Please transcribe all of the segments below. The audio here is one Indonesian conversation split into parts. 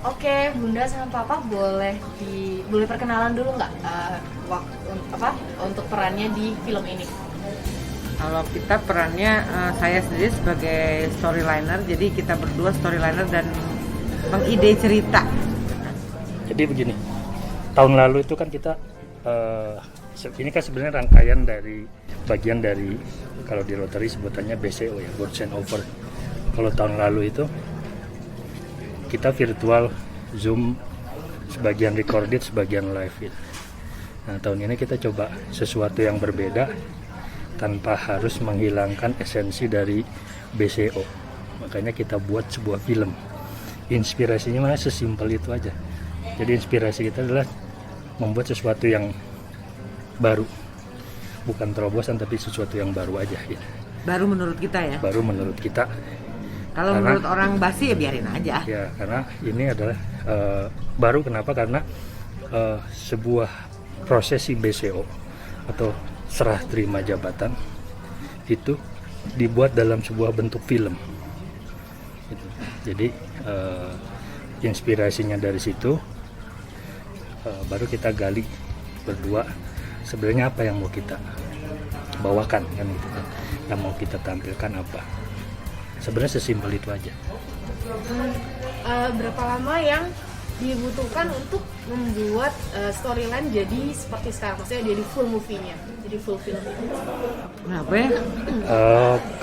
Oke, Bunda sama Papa boleh perkenalan dulu nggak untuk perannya di film ini? Kalau kita perannya saya sendiri sebagai storyliner, jadi kita berdua storyliner dan mengide cerita. Jadi begini, tahun lalu itu kan kita ini kan sebenarnya rangkaian dari bagian dari kalau di Rotary sebutannya BCO ya, Board and Over. Kalau tahun lalu itu kita virtual Zoom, sebagian recorded, sebagian live ya. Nah tahun ini kita coba sesuatu yang berbeda tanpa harus menghilangkan esensi dari BCO. Makanya kita buat sebuah film. Inspirasinya malah sesimpel itu aja. Jadi inspirasi kita adalah membuat sesuatu yang baru, bukan terobosan tapi sesuatu yang baru aja gitu. Baru menurut kita ya. Baru menurut kita. Kalau menurut orang basi ya biarin aja. Ya karena ini adalah baru. Kenapa? Karena sebuah prosesi BCO atau serah terima jabatan itu dibuat dalam sebuah bentuk film. Gitu. Jadi inspirasinya dari situ. Baru kita gali berdua sebenarnya apa yang mau kita bawakan kan gitu kan, yang mau kita tampilkan apa. Sebenarnya sesimpel itu aja. Berapa lama yang dibutuhkan untuk membuat storyline jadi seperti sekarang? Maksudnya jadi full movie-nya, jadi full film. Kenapa ya?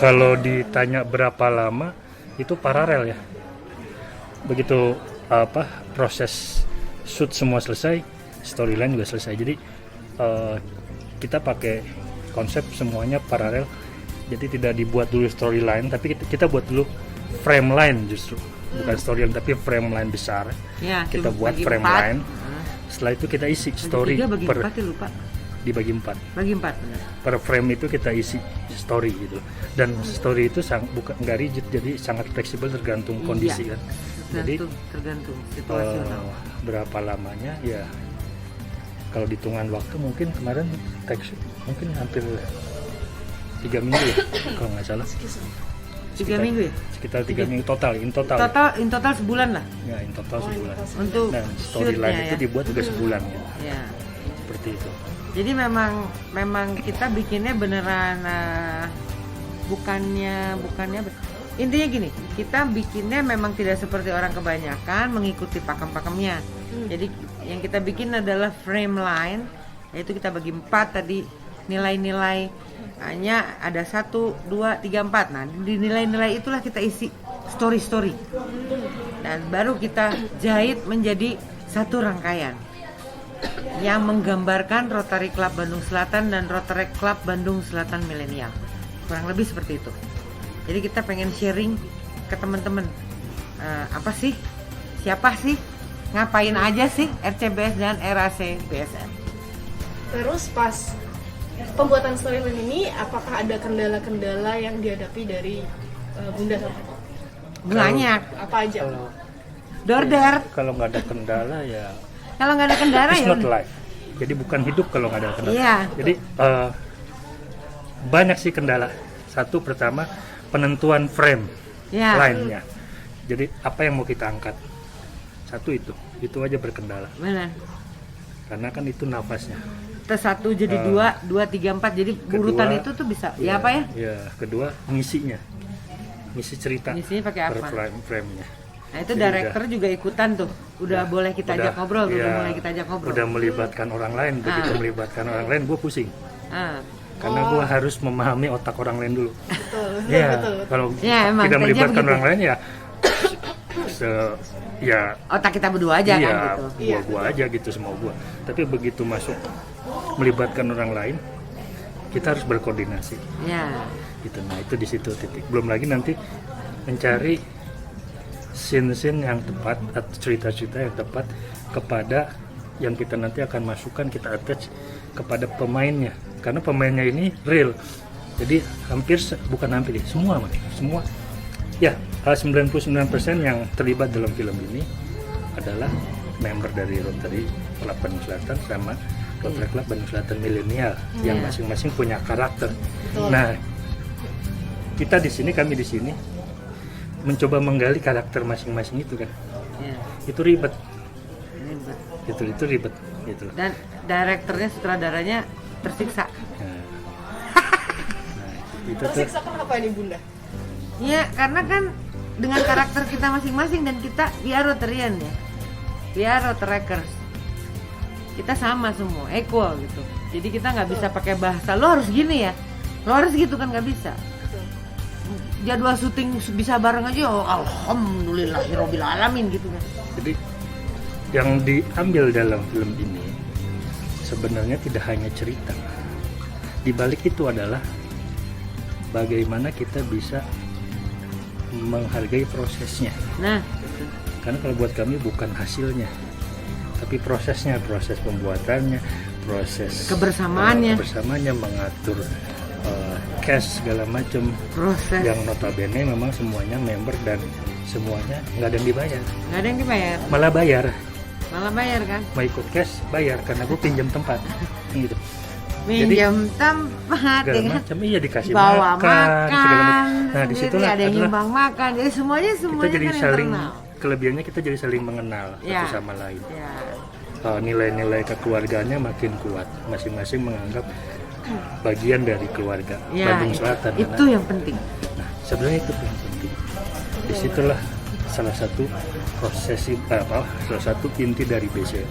Kalau ditanya berapa lama, itu paralel ya. Begitu proses shoot semua selesai, storyline juga selesai. Jadi kita pakai konsep semuanya paralel. Jadi tidak dibuat dulu storyline, tapi kita buat dulu frame line justru. Bukan storyline tapi frame line besar. Ya, Kita buat frame 4. line. Setelah itu kita isi story Bagi 4 ya, lupa. dibagi 4. Bagi 4 benar. Per frame itu kita isi story gitu. Dan story itu nggak rigid, jadi sangat fleksibel tergantung kondisi kan. Jadi Tergantung situasional. berapa lamanya ya, kalau dihitungan waktu mungkin kemarin teks mungkin hampir 3 minggu ya kalau nggak salah. 3 minggu ya? Sekitar 3 minggu total, in total Sebulan lah ya, in total sebulan. untuk Dan storyline shootnya itu ya. dibuat juga sebulan ya. Ya. Seperti itu. Jadi memang kita bikinnya beneran bukannya intinya gini, kita bikinnya memang tidak seperti orang kebanyakan mengikuti pakem-pakemnya. Jadi yang kita bikin adalah frame line, yaitu kita bagi 4 tadi nilai-nilai, hanya ada 1, 2, 3, 4. Nah di nilai-nilai itulah kita isi story dan baru kita jahit menjadi satu rangkaian yang menggambarkan Rotary Club Bandung Selatan dan Rotary Club Bandung Selatan Milenial. Kurang lebih seperti itu. Jadi kita pengen sharing ke teman-teman, apa sih, siapa sih, ngapain aja sih RCBS dan RAC BSN. Terus pas pembuatan storyline ini, apakah ada kendala-kendala yang dihadapi dari Bunda sama Papa? Banyak. Apa aja? Dorder. Kalau nggak ada kendala ya Kalau nggak ada kendala it's ya not life. Jadi bukan hidup kalau nggak ada kendala. Iya. Jadi banyak sih kendala. Satu pertama penentuan frame Ya. line-nya. Jadi apa yang mau kita angkat? Satu itu aja berkendala. Benar. Karena kan itu nafasnya. Terus 1 jadi 2, 2, 3, 4. Jadi urutan itu tuh bisa. Ya apa ya? Ya, kedua ngisinya. Ngisi cerita. Ngisinya pakai apa? Per frame-nya. Nah itu Jadi director juga ikutan tuh. Udah boleh kita ajak ngobrol, udah mulai kita ajak ngobrol. Udah melibatkan orang lain. Begitu melibatkan orang lain, gue pusing. Karena gue harus memahami otak orang lain dulu. Betul. Kalau Ya, emang, tidak kayaknya melibatkan begitu. orang lain ya Otak kita berdua aja kan gitu. gua aja gitu, semua gua. Tapi begitu masuk melibatkan orang lain, kita harus berkoordinasi. Ya. Gitu. Nah itu di situ titik. Belum lagi nanti mencari scene-scene yang tepat atau cerita-cerita yang tepat kepada yang kita nanti akan masukkan, kita attach kepada pemainnya. Karena pemainnya ini real. Jadi bukan hampir semua ya 99% yang terlibat dalam film ini adalah member dari Rotary Club Bandung Selatan sama Rotary Club Bandung Selatan Milenial yang masing-masing punya karakter. Nah, kami di sini mencoba menggali karakter masing-masing itu kan. Iya. itu ribet. Ribet. Itu ribet gitu loh. Dan direkturnya, sutradaranya tersiksa. Nah, itu tuh Tersiksa kenapa ini Bunda? Iya, karena kan dengan karakter kita masing-masing dan kita we are Rotarian ya. We are Rotarakers. Kita sama semua, equal gitu. Jadi kita nggak bisa pakai bahasa lo harus gini ya, lo harus gitu kan, nggak bisa. Jadwal syuting bisa bareng aja, oh, alhamdulillahirobbil alamin gitu kan. jadi yang diambil dalam film ini sebenarnya tidak hanya cerita. Di balik itu adalah bagaimana kita bisa menghargai prosesnya. Nah, Karena kalau buat kami bukan hasilnya, tapi prosesnya, proses pembuatannya, proses Kebersamaannya. kebersamaannya, mengatur cash segala macam. proses Yang notabene memang semuanya member dan semuanya nggak ada yang dibayar, nggak ada yang dibayar, malah bayar. malah bayar kan. Mau ikut cash bayar karena gue pinjam tempat, gitu. Minjam tempat Segala ya kan? macam, iya dikasih Bawa makan, segala macam. Nah sendiri, disitulah ada yang adalah nyumbang makan, jadi semuanya kita jadi kan saling, internal. kelebihannya kita jadi saling mengenal Ya. satu sama lain. Ya. Nilai-nilai kekeluargaannya makin kuat, masing-masing menganggap bagian dari keluarga Ya, Bandung Selatan. itu yang penting. Nah, sebenarnya itu yang penting. Disitulah salah satu salah satu inti dari BCO.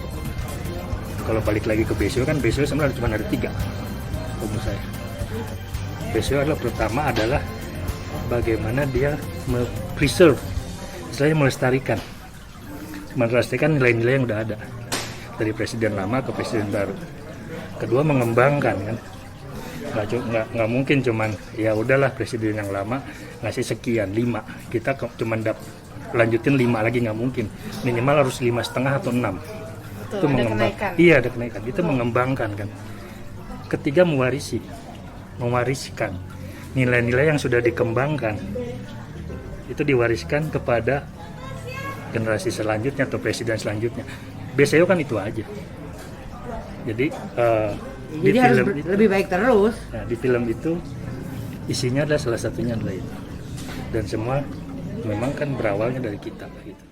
Kalau balik lagi ke BCO kan BCO sebenarnya cuma ada 3 menurut saya. BCO adalah pertama adalah bagaimana dia preserve, istilahnya melestarikan nilai-nilai yang udah ada dari presiden lama ke presiden baru. Kedua mengembangkan kan, nggak mungkin cuman ya udahlah presiden yang lama ngasih sekian 5, kita cuman lanjutin 5 lagi, nggak mungkin, minimal harus 5,5 atau 6. Itu ada kenaikan. Iya, ada kenaikan, itu mengembangkan kan. Ketiga mewariskan nilai-nilai yang sudah dikembangkan, itu diwariskan kepada generasi selanjutnya atau presiden selanjutnya. BCO kan itu aja. Jadi di Jadi harus film itu, lebih baik terus. nah, di film itu isinya adalah salah satunya adalah itu. Dan semua memang kan berawalnya dari kita gitu.